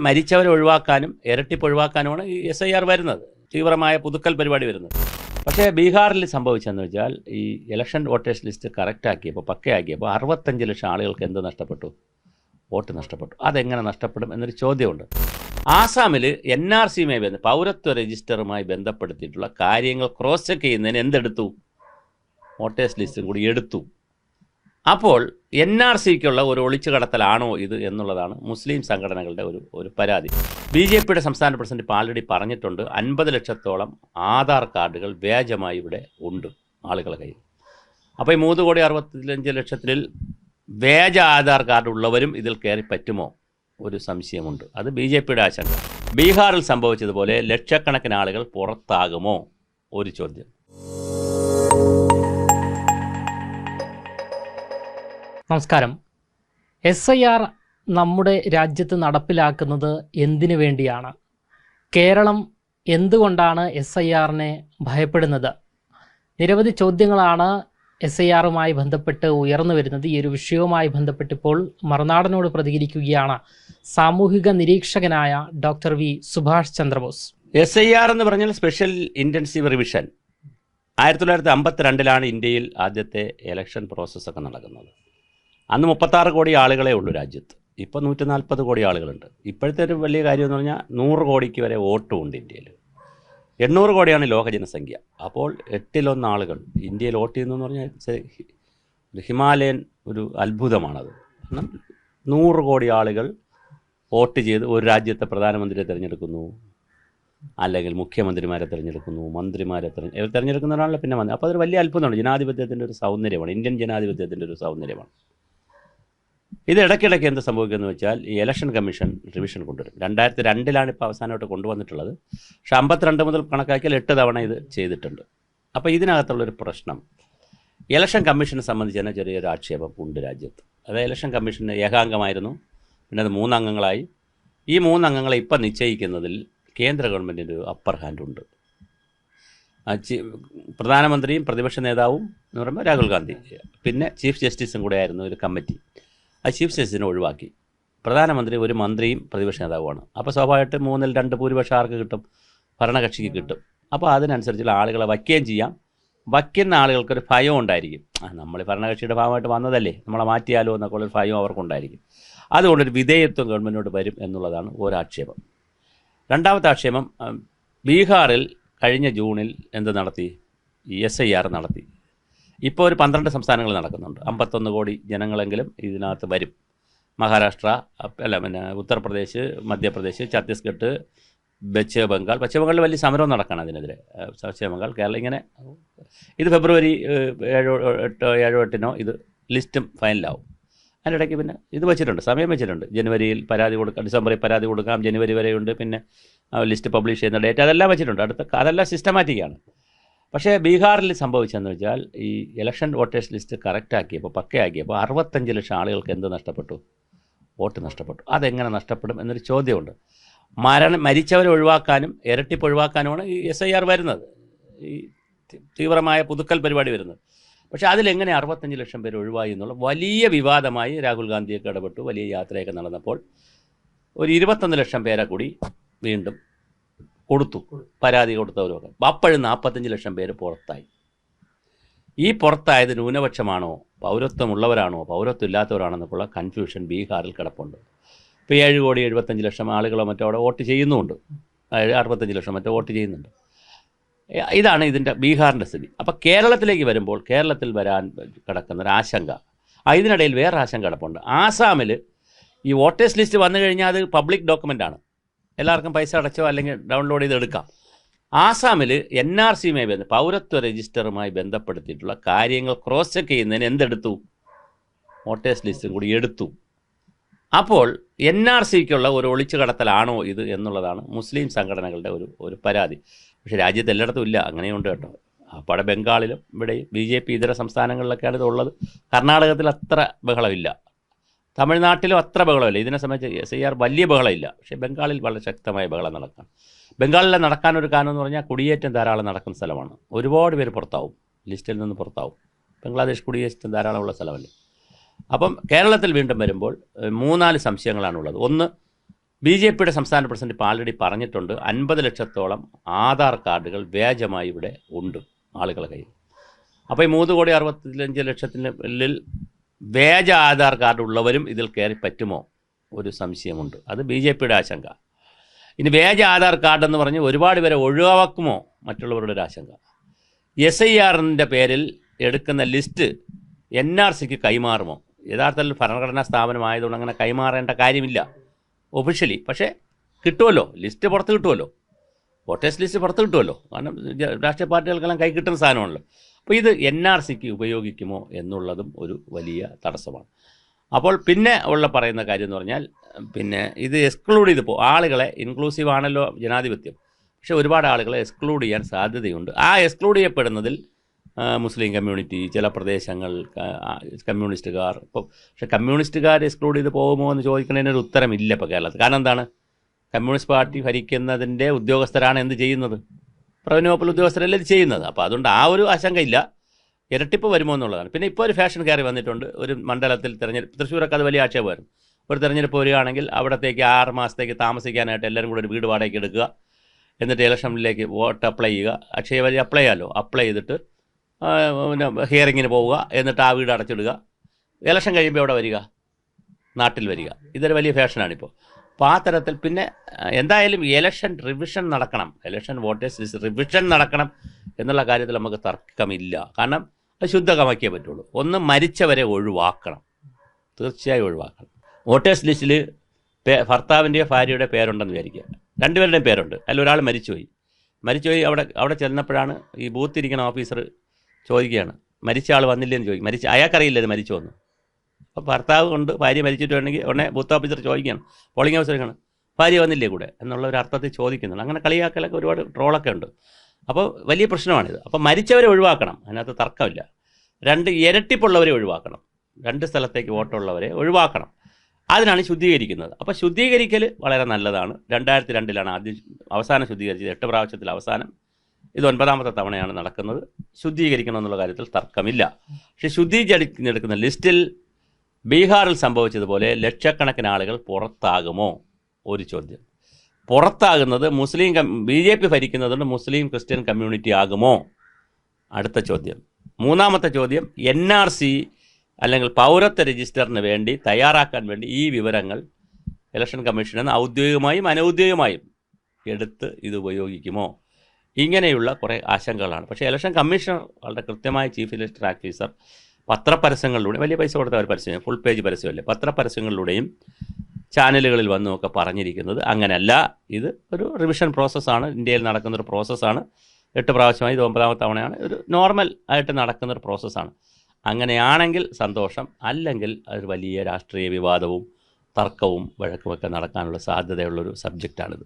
മരിച്ചവരെ ഒഴിവാക്കാനും ഇരട്ടിപ്പ് ഒഴിവാക്കാനുമാണ് ഈ SIR വരുന്നത്, തീവ്രമായ പുതുക്കൽ പരിപാടി വരുന്നത്. പക്ഷേ ബീഹാറിൽ സംഭവിച്ചതെന്ന് വെച്ചാൽ ഈ ഇലക്ഷൻ വോട്ടേഴ്സ് ലിസ്റ്റ് കറക്റ്റാക്കിയപ്പോൾ പക്കയാക്കിയപ്പോൾ 65 ലക്ഷം ആളുകൾക്ക് എന്ത് നഷ്ടപ്പെട്ടു? വോട്ട് നഷ്ടപ്പെട്ടു. അതെങ്ങനെ നഷ്ടപ്പെടും എന്നൊരു ചോദ്യമുണ്ട്. ആസാമിൽ NRCയുമായി പൗരത്വ രജിസ്റ്ററുമായി ബന്ധപ്പെടുത്തിയിട്ടുള്ള കാര്യങ്ങൾ ക്രോസ് ചെക്ക് ചെയ്യുന്നതിന് എന്തെടുത്തു? വോട്ടേഴ്സ് ലിസ്റ്റും കൂടി എടുത്തു. അപ്പോൾ NRCക്കുള്ള ഒരു ഒളിച്ചു കടത്തലാണോ ഇത് എന്നുള്ളതാണ് മുസ്ലിം സംഘടനകളുടെ ഒരു പരാതി. BJPയുടെ സംസ്ഥാന പ്രസിഡന്റ് ഇപ്പോൾ ആൾറെഡി പറഞ്ഞിട്ടുണ്ട്, 50 ലക്ഷത്തോളം ആധാർ കാർഡുകൾ വ്യാജമായി ഇവിടെ ഉണ്ട് ആളുകളുടെ കയ്യിൽ. അപ്പോൾ ഈ 3,65 ലക്ഷത്തിൽ വ്യാജ ആധാർ കാർഡ് ഉള്ളവരും ഇതിൽ കയറി പറ്റുമോ? ഒരു സംശയമുണ്ട്. അത് BJPയുടെ ആശങ്ക. ബീഹാറിൽ സംഭവിച്ചതുപോലെ ലക്ഷക്കണക്കിന് ആളുകൾ പുറത്താകുമോ? ഒരു ചോദ്യം. നമസ്കാരം. SIR നമ്മുടെ രാജ്യത്ത് നടപ്പിലാക്കുന്നത് എന്തിനു വേണ്ടിയാണ്? കേരളം എന്തുകൊണ്ടാണ് SIRനെ ഭയപ്പെടുന്നത്? നിരവധി ചോദ്യങ്ങളാണ് SIRുമായി ബന്ധപ്പെട്ട് ഉയർന്നു വരുന്നത്. ഈ ഒരു വിഷയവുമായി ബന്ധപ്പെട്ടിപ്പോൾ മറുനാടനോട് പ്രതികരിക്കുകയാണ് സാമൂഹിക നിരീക്ഷകനായ doctor V. Subhash Chandrabose. SIR എന്ന് പറഞ്ഞാൽ സ്പെഷ്യൽ ഇൻറ്റൻസീവ് റിവിഷൻ. 1952 ഇന്ത്യയിൽ ആദ്യത്തെ ഇലക്ഷൻ പ്രോസസ്സൊക്കെ നടക്കുന്നത്. അന്ന് 36 കോടി ആളുകളെ ഉള്ളൂ രാജ്യത്ത്. ഇപ്പോൾ 140 കോടി ആളുകളുണ്ട്. ഇപ്പോഴത്തെ ഒരു വലിയ കാര്യം എന്ന് പറഞ്ഞാൽ 100 കോടിക്ക് വരെ വോട്ടും ഉണ്ട് ഇന്ത്യയിൽ. 800 കോടിയാണ് ലോക ജനസംഖ്യ. അപ്പോൾ 1/8 ആളുകൾ ഇന്ത്യയിൽ വോട്ട് ചെയ്യുന്നു എന്ന് പറഞ്ഞാൽ ഹിമാലയൻ ഒരു അത്ഭുതമാണത്. കാരണം 100 കോടി ആളുകൾ വോട്ട് ചെയ്ത് ഒരു രാജ്യത്തെ പ്രധാനമന്ത്രിയെ തിരഞ്ഞെടുക്കുന്നു, അല്ലെങ്കിൽ മുഖ്യമന്ത്രിമാരെ തിരഞ്ഞെടുക്കുന്നു, മന്ത്രിമാരെ തിരഞ്ഞെടുക്കുന്നവരാണല്ലോ പിന്നെ മന്ത്രി. അപ്പോൾ അതൊരു വലിയ അത്ഭുതമാണ്. ജനാധിപത്യത്തിൻ്റെ ഒരു സൗന്ദര്യമാണ്, ഇന്ത്യൻ ജനാധിപത്യത്തിൻ്റെ ഒരു സൗന്ദര്യമാണ്. ഇത് ഇടയ്ക്കിടയ്ക്ക് എന്ത് സംഭവിക്കുമെന്ന് വെച്ചാൽ ഈ ഇലക്ഷൻ കമ്മീഷൻ റിവിഷൻ കൊണ്ടുവരും. 2002 ഇപ്പോൾ അവസാനമായിട്ട് കൊണ്ടുവന്നിട്ടുള്ളത്. പക്ഷേ 52 മുതൽ കണക്കാക്കിയാൽ 8 തവണ ഇത് ചെയ്തിട്ടുണ്ട്. അപ്പോൾ ഇതിനകത്തുള്ളൊരു പ്രശ്നം, ഇലക്ഷൻ കമ്മീഷനെ സംബന്ധിച്ച് തന്നെ ചെറിയൊരു ആക്ഷേപം ഉണ്ട് രാജ്യത്ത്. അതായത് ഇലക്ഷൻ കമ്മീഷൻ ഏകാംഗമായിരുന്നു, പിന്നെ അത് 3 അംഗങ്ങളായി. ഈ 3 അംഗങ്ങളെ ഇപ്പം നിശ്ചയിക്കുന്നതിൽ കേന്ദ്ര ഗവൺമെൻറ്റിൻ്റെ ഒരു അപ്പർ ഹാൻഡ് ഉണ്ട്. പ്രധാനമന്ത്രിയും പ്രതിപക്ഷ നേതാവും എന്ന് പറയുമ്പോൾ രാഹുൽ ഗാന്ധി, പിന്നെ ചീഫ് ജസ്റ്റിസും കൂടെ ആയിരുന്നു ഒരു കമ്മിറ്റി. ആ ചീഫ് ജസ്റ്റിസിനെ ഒഴിവാക്കി. പ്രധാനമന്ത്രി ഒരു മന്ത്രിയും പ്രതിപക്ഷ നേതാവുമാണ്. അപ്പോൾ സ്വാഭാവികമായിട്ട് 3-ൽ 2 ഭൂരിപക്ഷം ആർക്ക് കിട്ടും? ഭരണകക്ഷിക്ക് കിട്ടും. അപ്പോൾ അതിനനുസരിച്ചുള്ള ആളുകളെ വയ്ക്കുകയും ചെയ്യാം. വയ്ക്കുന്ന ആളുകൾക്കൊരു ഭയം ഉണ്ടായിരിക്കും. നമ്മൾ ഭരണകക്ഷിയുടെ ഭാഗമായിട്ട് വന്നതല്ലേ, നമ്മളെ മാറ്റിയാലോ എന്നൊക്കെ ഉള്ളൊരു ഭയം അവർക്കുണ്ടായിരിക്കും. അതുകൊണ്ടൊരു വിധേയത്വം ഗവൺമെൻറ്റിനോട് വരും എന്നുള്ളതാണ് ഒരാക്ഷേപം. രണ്ടാമത്തെ ആക്ഷേപം, ബീഹാറിൽ കഴിഞ്ഞ ജൂണിൽ എന്ത് നടത്തി? ഈ SIR നടത്തി. ഇപ്പോൾ ഒരു 12 സംസ്ഥാനങ്ങൾ നടക്കുന്നുണ്ട്. 51 കോടി ജനങ്ങളെങ്കിലും ഇതിനകത്ത് വരും. മഹാരാഷ്ട്ര, പിന്നെ ഉത്തർപ്രദേശ്, മധ്യപ്രദേശ്, ഛത്തീസ്ഗഡ്, പശ്ചിമ ബംഗാളിൽ വലിയ സമരം നടക്കണം അതിനെതിരെ. പശ്ചിമ ബംഗാൾ, കേരളം, ഇങ്ങനെ. ഇത് ഫെബ്രുവരി 7-8 ഇത് ലിസ്റ്റും ഫൈനലാവും. അതിനിടയ്ക്ക് പിന്നെ ഇത് വെച്ചിട്ടുണ്ട്, സമയം വെച്ചിട്ടുണ്ട്. ജനുവരിയിൽ പരാതി കൊടുക്കാം, ഡിസംബറിൽ പരാതി കൊടുക്കാം, ജനുവരി വരെയുണ്ട്. പിന്നെ ലിസ്റ്റ് പബ്ലിഷ് ചെയ്യുന്ന ഡേറ്റ് അതെല്ലാം വെച്ചിട്ടുണ്ട്. അതെല്ലാം സിസ്റ്റമാറ്റിക്കാണ്. പക്ഷേ ബീഹാറിൽ സംഭവിച്ചതെന്ന് വെച്ചാൽ ഈ ഇലക്ഷൻ വോട്ടേഴ്സ് ലിസ്റ്റ് കറക്റ്റാക്കിയപ്പോൾ പക്കയാക്കിയപ്പോൾ 65 ലക്ഷം ആളുകൾക്ക് എന്ത് നഷ്ടപ്പെട്ടു? വോട്ട് നഷ്ടപ്പെട്ടു. അതെങ്ങനെ നഷ്ടപ്പെടും എന്നൊരു ചോദ്യമുണ്ട്. മരിച്ചവരെ ഒഴിവാക്കാനും ഇരട്ടിപ്പ് ഒഴിവാക്കാനുമാണ് ഈ SIR വരുന്നത്, ഈ തീവ്രമായ പുതുക്കൽ പരിപാടി വരുന്നത്. പക്ഷേ അതിലെങ്ങനെ 65 ലക്ഷം പേര് ഒഴിവായി എന്നുള്ള വലിയ വിവാദമായി രാഹുൽ ഗാന്ധിയൊക്കെ ഇടപെട്ടു. വലിയ യാത്രയൊക്കെ നടന്നപ്പോൾ ഒരു 21 ലക്ഷം പേരെ കൂടി വീണ്ടും കൊടുത്തു, പരാതി കൊടുത്തവരൊക്കെ. അപ്പോഴും 45 ലക്ഷം പേര് പുറത്തായി. ഈ പുറത്തായത് ന്യൂനപക്ഷമാണോ, പൗരത്വമുള്ളവരാണോ, പൗരത്വം ഇല്ലാത്തവരാണെന്നൊക്കെയുള്ള കൺഫ്യൂഷൻ ബീഹാറിൽ കിടപ്പുണ്ട്. ഇപ്പോൾ 7,75,00,000 ആളുകളോ മറ്റോ അവിടെ വോട്ട് ചെയ്യുന്നുമുണ്ട്. 65 ലക്ഷം മറ്റോ വോട്ട് ചെയ്യുന്നുണ്ട്. ഇതാണ് ഇതിൻ്റെ ബീഹാറിൻ്റെ സ്ഥിതി. അപ്പോൾ കേരളത്തിലേക്ക് വരുമ്പോൾ കേരളത്തിൽ വരാൻ കിടക്കുന്നൊരു ആശങ്ക, ഇതിനിടയിൽ വേറെ ആശങ്ക കിടപ്പുണ്ട്. ആസാമിൽ ഈ വോട്ടേഴ്സ് ലിസ്റ്റ് വന്നു കഴിഞ്ഞാൽ അത് പബ്ലിക് ഡോക്യുമെൻ്റാണ്, എല്ലാവർക്കും പൈസ അടച്ചോ അല്ലെങ്കിൽ ഡൗൺലോഡ് ചെയ്ത് എടുക്കാം. ആസാമിൽ NRCയുമായി പൗരത്വ രജിസ്റ്ററുമായി ബന്ധപ്പെടുത്തിയിട്ടുള്ള കാര്യങ്ങൾ ക്രോസ് ചെക്ക് ചെയ്യുന്നതിന് എന്തെടുത്തു? വോട്ടേഴ്സ് ലിസ്റ്റും കൂടി എടുത്തു. അപ്പോൾ NRCക്കുള്ള ഒരു ഒളിച്ചു കടത്തലാണോ ഇത് എന്നുള്ളതാണ് മുസ്ലിം സംഘടനകളുടെ ഒരു പരാതി. പക്ഷേ രാജ്യത്ത് എല്ലായിടത്തും ഇല്ല, അങ്ങനെയുണ്ട് കേട്ടോ. അപ്പോൾ അവിടെ ബംഗാളിലും ഇവിടെയും BJP ഇതര സംസ്ഥാനങ്ങളിലൊക്കെയാണ് ഇതുള്ളത്. കർണാടകത്തിൽ അത്ര ബഹളമില്ല, തമിഴ്നാട്ടിലും അത്ര ബഹളമില്ല. ഇതിനെ സംബന്ധിച്ച് SIR വലിയ ബഹളമില്ല. പക്ഷേ ബംഗാളിൽ വളരെ ശക്തമായ ബഹളം നടക്കാം. ബംഗാളിൽ നടക്കാനൊരു കാരണം എന്ന് പറഞ്ഞാൽ കുടിയേറ്റം ധാരാളം നടക്കുന്ന സ്ഥലമാണ്. ഒരുപാട് പേര് പുറത്താവും, ലിസ്റ്റിൽ നിന്ന് പുറത്താവും. ബംഗ്ലാദേശ് കുടിയേറ്റം ധാരാളമുള്ള സ്ഥലമല്ലേ. അപ്പം കേരളത്തിൽ വീണ്ടും വരുമ്പോൾ 3-4 സംശയങ്ങളാണുള്ളത്. ഒന്ന്, BJPയുടെ സംസ്ഥാന പ്രസിഡന്റ് ഇപ്പോൾ ആൾറെഡി പറഞ്ഞിട്ടുണ്ട് 50 ലക്ഷത്തോളം ആധാർ കാർഡുകൾ വ്യാജമായി ഇവിടെ ഉണ്ട് ആളുകളുടെ കയ്യിൽ. അപ്പോൾ ഈ 3,65,00,000 വ്യാജ ആധാർ കാർഡ് ഉള്ളവരും ഇതിൽ കയറി പറ്റുമോ ഒരു സംശയമുണ്ട്. അത് BJPയുടെ ആശങ്ക. ഇനി വ്യാജ ആധാർ കാർഡ് എന്ന് പറഞ്ഞ് ഒരുപാട് പേരെ ഒഴിവാക്കുമോ മറ്റുള്ളവരുടെ ഒരു ആശങ്ക. SIRന്റെ പേരിൽ എടുക്കുന്ന ലിസ്റ്റ് NRCക്ക് കൈമാറുമോ? യഥാർത്ഥത്തിൽ ഭരണഘടനാ സ്ഥാപനമായതുകൊണ്ട് അങ്ങനെ കൈമാറേണ്ട കാര്യമില്ല ഒഫീഷ്യലി. പക്ഷേ കിട്ടുമല്ലോ, ലിസ്റ്റ് പുറത്ത് കിട്ടുമല്ലോ, വോട്ടേഴ്സ് ലിസ്റ്റ് പുറത്ത് കിട്ടുമല്ലോ. കാരണം രാഷ്ട്രീയ പാർട്ടികൾക്കെല്ലാം കൈ കിട്ടുന്ന സാധനമാണല്ലോ. അപ്പോൾ ഇത് NRCക്ക് ഉപയോഗിക്കുമോ എന്നുള്ളതും ഒരു വലിയ തടസ്സമാണ്. അപ്പോൾ പിന്നെ പറയുന്ന കാര്യം എന്ന് പറഞ്ഞാൽ പിന്നെ ഇത് എക്സ്ക്ലൂഡ് ചെയ്തപ്പോൾ ആളുകളെ, ഇൻക്ലൂസീവ് ആണല്ലോ ജനാധിപത്യം, പക്ഷേ ഒരുപാട് ആളുകളെ എക്സ്ക്ലൂഡ് ചെയ്യാൻ സാധ്യതയുണ്ട്. ആ എക്സ്ക്ലൂഡ് ചെയ്യപ്പെടുന്നതിൽ മുസ്ലിം കമ്മ്യൂണിറ്റി, ചില പ്രദേശങ്ങൾ, കമ്മ്യൂണിസ്റ്റുകാർ. ഇപ്പോൾ പക്ഷേ കമ്മ്യൂണിസ്റ്റുകാർ എക്സ്ക്ലൂഡ് ചെയ്ത് പോകുമോ എന്ന് ചോദിക്കുന്നതിനൊരു ഉത്തരമില്ല ഇപ്പോൾ കേരളത്തിൽ. കാരണം എന്താണ്? കമ്മ്യൂണിസ്റ്റ് പാർട്ടി ഭരിക്കുന്നതിൻ്റെ ഉദ്യോഗസ്ഥരാണ് എന്ത് ചെയ്യുന്നത്? റവന്യൂ വകുപ്പിൽ ഉദ്യോഗസ്ഥരല്ലേ ഇത് ചെയ്യുന്നത്. അപ്പോൾ അതുകൊണ്ട് ആ ഒരു ആശങ്കയില്ല. ഇരട്ടിപ്പ് വരുമോ എന്നുള്ളതാണ്. പിന്നെ ഇപ്പോൾ ഒരു ഫാഷൻ കയറി വന്നിട്ടുണ്ട്. ഒരു മണ്ഡലത്തിൽ തിരഞ്ഞെടുപ്പ്, തൃശ്ശൂരൊക്കെ അത് വലിയ ആക്ഷേപമായിരുന്നു. ഒരു തിരഞ്ഞെടുപ്പ് വരികയാണെങ്കിൽ അവിടത്തേക്ക് 6 മാസത്തേക്ക് താമസിക്കാനായിട്ട് എല്ലാവരും കൂടെ ഒരു വീട് വാടകയ്ക്ക് എടുക്കുക, എന്നിട്ട് ഇലക്ഷനിലേക്ക് വോട്ട് അപ്ലൈ ചെയ്യുക. അക്ഷയ വഴി അപ്ലൈ ചെയ്യാമല്ലോ, അപ്ലൈ ചെയ്തിട്ട് പിന്നെ ഹിയറിങ്ങിന് പോവുക, എന്നിട്ട് ആ വീട് അടച്ചിടുക. ഇലക്ഷൻ കഴിയുമ്പോൾ എവിടെ വരിക? നാട്ടിൽ വരിക. ഇതൊരു വലിയ ഫാഷനാണിപ്പോൾ. അപ്പോൾ ആ തരത്തിൽ പിന്നെ എന്തായാലും ഇലക്ഷൻ റിവിഷൻ നടക്കണം, ഇലക്ഷൻ വോട്ടേഴ്സ് ലിസ്റ്റ് റിവിഷൻ നടക്കണം എന്നുള്ള കാര്യത്തിൽ നമുക്ക് തർക്കമില്ല. കാരണം അത് ശുദ്ധമാക്കിയേ പറ്റുള്ളൂ. ഒന്ന്, മരിച്ചവരെ ഒഴിവാക്കണം, തീർച്ചയായും ഒഴിവാക്കണം. വോട്ടേഴ്സ് ലിസ്റ്റിൽ ഭർത്താവിൻ്റെയോ ഭാര്യയുടെ പേരുണ്ടെന്ന് വിചാരിക്കുക, രണ്ടുപേരുടെയും പേരുണ്ട്, അതിൽ ഒരാൾ മരിച്ചുപോയി. അവിടെ ചെന്നപ്പോഴാണ് ഈ ബൂത്തിരിക്കുന്ന ഓഫീസർ ചോദിക്കുകയാണ്, മരിച്ച ആൾ വന്നില്ലെന്ന് ചോദിക്കും. അയാൾക്കറിയില്ല ഇത് മരിച്ചു വന്നു. അപ്പോൾ ഭർത്താവ് കൊണ്ട് ഭാര്യ മരിച്ചിട്ടുണ്ടെങ്കിൽ ഉടനെ ബൂത്ത് ഓഫീസർ ചോദിക്കുകയാണ്, പോളിംഗ് ഓഫീസറാണ്, ഭാര്യ വന്നില്ലേ കൂടെ എന്നുള്ള ഒരു അർത്ഥത്തിൽ ചോദിക്കുന്നുണ്ട്. അങ്ങനെ കളിയാക്കലൊക്കെ ഒരുപാട് ട്രോളൊക്കെ ഉണ്ട്. അപ്പോൾ വലിയ പ്രശ്നമാണിത്. അപ്പോൾ മരിച്ചവരെ ഒഴിവാക്കണം, അതിനകത്ത് തർക്കമില്ല. 2, ഇരട്ടിപ്പുള്ളവരെ ഒഴിവാക്കണം, 2 സ്ഥലത്തേക്ക് വോട്ടുള്ളവരെ ഒഴിവാക്കണം. അതിനാണ് ശുദ്ധീകരിക്കുന്നത്. അപ്പോൾ ശുദ്ധീകരിക്കൽ വളരെ നല്ലതാണ്. 2002 അവസാനം ശുദ്ധീകരിച്ചത്, 8 പ്രാവശ്യത്തിൽ അവസാനം. ഇത് 9ാമത്തെ തവണയാണ് നടക്കുന്നത്. ശുദ്ധീകരിക്കണമെന്നുള്ള കാര്യത്തിൽ തർക്കമില്ല. പക്ഷേ ശുദ്ധീകരിച്ചെടുക്കുന്ന ലിസ്റ്റിൽ ബീഹാറിൽ സംഭവിച്ചതുപോലെ ലക്ഷക്കണക്കിന് ആളുകൾ പുറത്താകുമോ? ഒരു ചോദ്യം. പുറത്താകുന്നത് BJP ഭരിക്കുന്നതുകൊണ്ട് മുസ്ലിം ക്രിസ്ത്യൻ കമ്മ്യൂണിറ്റി ആകുമോ? അടുത്ത ചോദ്യം. 3ാമത്തെ ചോദ്യം, NRC അല്ലെങ്കിൽ പൗരത്വ രജിസ്റ്ററിന് വേണ്ടി തയ്യാറാക്കാൻ വേണ്ടി ഈ വിവരങ്ങൾ ഇലക്ഷൻ കമ്മീഷൻ എന്ന് ഔദ്യോഗികമായും അനൗദ്യോഗികമായും എടുത്ത് ഇത് ഉപയോഗിക്കുമോ? ഇങ്ങനെയുള്ള കുറേ ആശങ്കകളാണ്. പക്ഷേ ഇലക്ഷൻ കമ്മീഷണർ വളരെ കൃത്യമായി ചീഫ് ഇലക്ടർ ഓഫീസർ പത്രപരസ്യങ്ങളിലൂടെ, വലിയ പൈസ കൊടുത്ത ഒരു പരസ്യം, ഫുൾ പേജ് പരസ്യമല്ലേ, പത്രപരസ്യങ്ങളിലൂടെയും ചാനലുകളിൽ വന്നുമൊക്കെ പറഞ്ഞിരിക്കുന്നത് അങ്ങനെയല്ല. ഇത് ഒരു റിവിഷൻ പ്രോസസ്സാണ്, ഇന്ത്യയിൽ നടക്കുന്നൊരു പ്രോസസ്സാണ്. 8 പ്രാവശ്യമായി, ഇത് 9ാമത്തെ തവണയാണ്. ഒരു നോർമൽ ആയിട്ട് നടക്കുന്നൊരു പ്രോസസ്സാണ്. അങ്ങനെയാണെങ്കിൽ സന്തോഷം. അല്ലെങ്കിൽ അതൊരു വലിയ രാഷ്ട്രീയ വിവാദവും തർക്കവും വഴക്കുമൊക്കെ നടക്കാനുള്ള സാധ്യതയുള്ളൊരു സബ്ജക്റ്റാണിത്.